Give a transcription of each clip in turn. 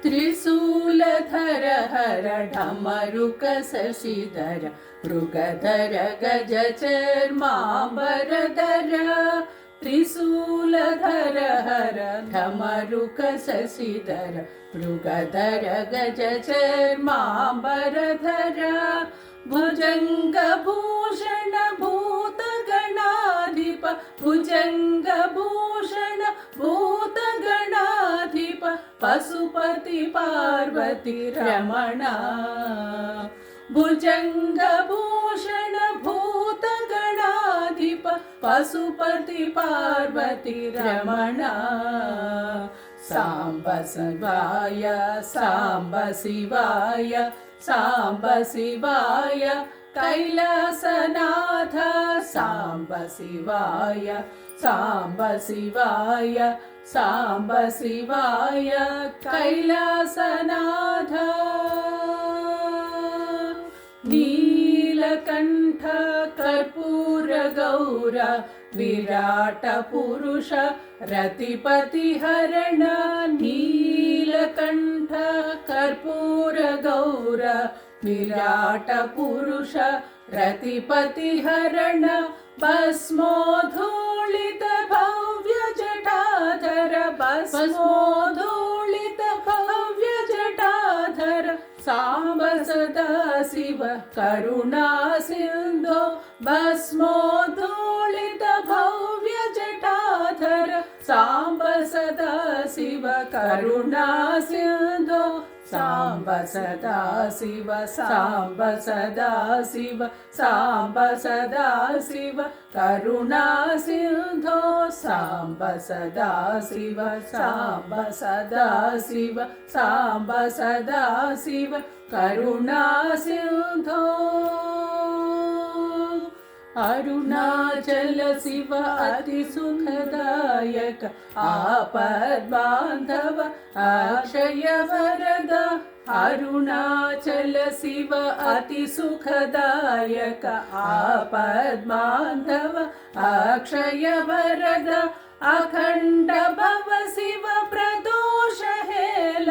त्रिशूलधर हर ढमरुक शशिधर मृगधर गजचर्माम्बरधर त्रिशूलधर हर ढमरुक शशिधर मृगधर गजचर्माम्बरधर भुजङ्गभूषण भूतगणाधिप भुजङ्गभूषण भूतगणाधिप पशुपति पार्वती रमण भुजङ्गभूषण भूतगणाधिप पशुपति पार्वती रमण साम्ब शिवाय साम्ब शिवाय साम्ब शिवाय कैलासनाथ साम्ब शिवाय साम्ब शिवाय साम्ब शिवाय कैलासनाथ नीलकण्ठ कर्पूर गौर विराट पुरुष रतिपति हरण नीलकण्ठ कर्पूर गौर विराट पुरुष रतिपति हरण भस्मोद्धूलित भव्य जटाधर भस्मोद्धूलित भव्य जटाधर साम्ब सदा शिव करुणा सिन्धो भस्मोद्धूलित भव्य जटाधर साम्ब सदा शिव करुणा सिन्धो साम्ब सदा शिव साम्ब सदा शिव साम्ब सदा शिव करुणा सिन्धो साम्ब सदा शिव साम्ब सदा शिव साम्ब सदा शिव करुणा सिन्धो अरुणाचल शिव अति सुखदायक आपद्बान्धव अक्षय वरद अरुणाचल शिव अति सुखदायक आपद्बान्धव अक्षय वरद अखण्ड भव शिव प्रदोष हेल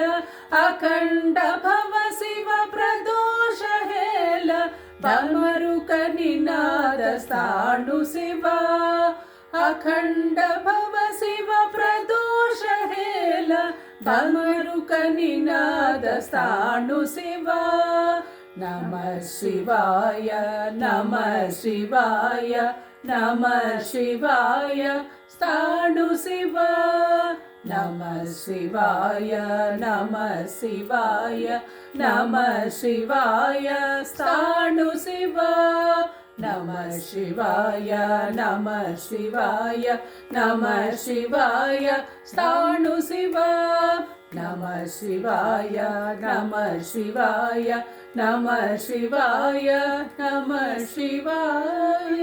अखण्ड भव शिव प्रदोष हेल डमरुक निनाद स्थाणु शिव अखण्ड भव शिव प्रदोष हेल डमरुक निनाद स्थाणु शिव नमः शिवाय नमः शिवाय नमः शिवाय स्थाणु शिव नमः शिवाय नमः शिवाय नमः शिवाय स्थाणु शिव नमः शिवाय नमः शिवाय नमः शिवाय स्थाणु शिव नमः शिवाय नमः शिवाय नमः शिवाय नमः शिवाय